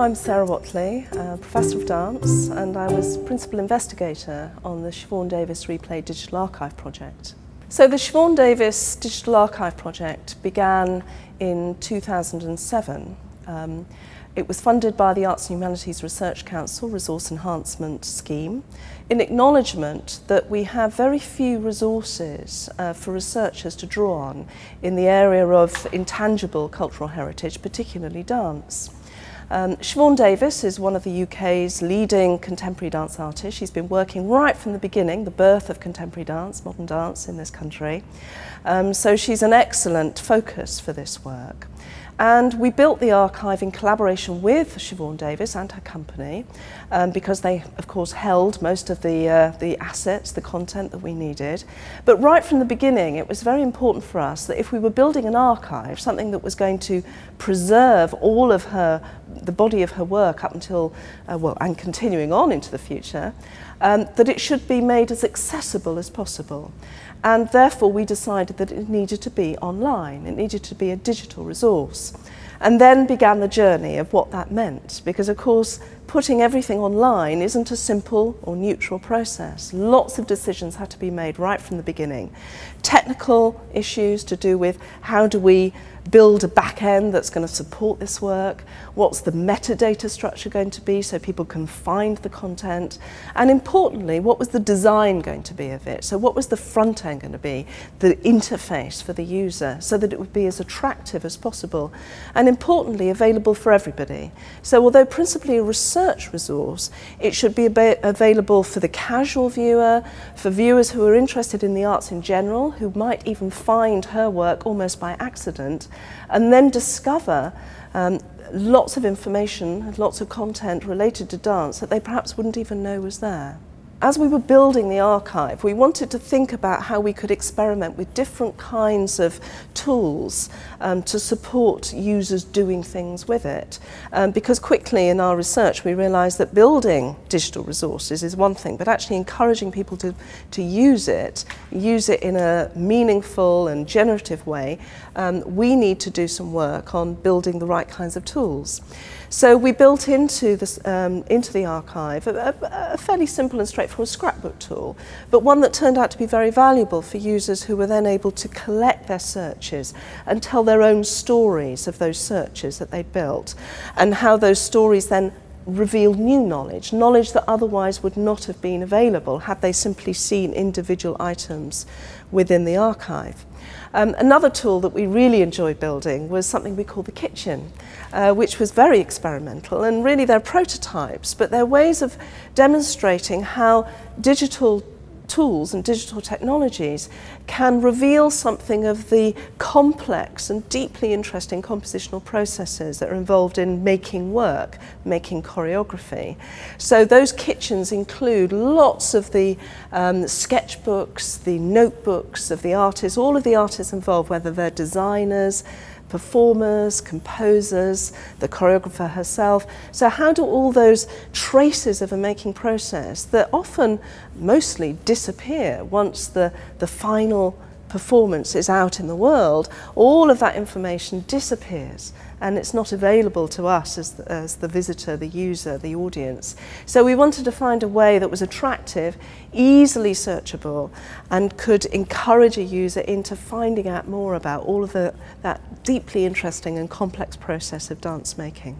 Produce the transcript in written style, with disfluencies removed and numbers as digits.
I'm Sarah Whatley, Professor of Dance, and I was Principal Investigator on the Siobhan Davies Replay Digital Archive project. So the Siobhan Davies Digital Archive project began in 2007. It was funded by the Arts and Humanities Research Council Resource Enhancement Scheme in acknowledgement that we have very few resources for researchers to draw on in the area of intangible cultural heritage, particularly dance. Siobhan Davies is one of the UK's leading contemporary dance artists. She's been working right from the beginning, the birth of contemporary dance, modern dance in this country. So she's an excellent focus for this work. And we built the archive in collaboration with Siobhan Davies and her company because they, of course, held most of the assets, the content that we needed. But right from the beginning, it was very important for us that if we were building an archive, something that was going to preserve all of the body of her work up until, and continuing on into the future, that it should be made as accessible as possible. And therefore we decided that it needed to be online, it needed to be a digital resource. And then began the journey of what that meant, because of course putting everything online isn't a simple or neutral process. Lots of decisions had to be made right from the beginning. Technical issues to do with how do we build a back end that's going to support this work, what's the metadata structure going to be so people can find the content, and importantly, what was the design going to be of it? So what was the front end going to be, the interface for the user, so that it would be as attractive as possible, and importantly, available for everybody. So although principally a research resource, it should be available for the casual viewer, for viewers who are interested in the arts in general, who might even find her work almost by accident, and then discover lots of information, lots of content related to dance that they perhaps wouldn't even know was there. As we were building the archive, we wanted to think about how we could experiment with different kinds of tools to support users doing things with it. Because quickly in our research we realised that building digital resources is one thing, but actually encouraging people to use it in a meaningful and generative way, we need to do some work on building the right kinds of tools. So we built into the archive a fairly simple and straightforward scrapbook tool, but one that turned out to be very valuable for users who were then able to collect their searches and tell their own stories of those searches that they'd built, and how those stories then revealed new knowledge that otherwise would not have been available had they simply seen individual items within the archive. Another tool that we really enjoyed building was something we call the kitchen, which was very experimental, and really they're prototypes, but they're ways of demonstrating how digital tools and digital technologies can reveal something of the complex and deeply interesting compositional processes that are involved in making work, making choreography. So those kitchens include lots of the sketchbooks, the notebooks of the artists, all of the artists involved, whether they're designers, performers, composers, the choreographer herself. So how do all those traces of a making process that often mostly disappear once the final performance is out in the world, all of that information disappears and it's not available to us as the visitor, the user, the audience. So we wanted to find a way that was attractive, easily searchable, and could encourage a user into finding out more about all of that deeply interesting and complex process of dance making.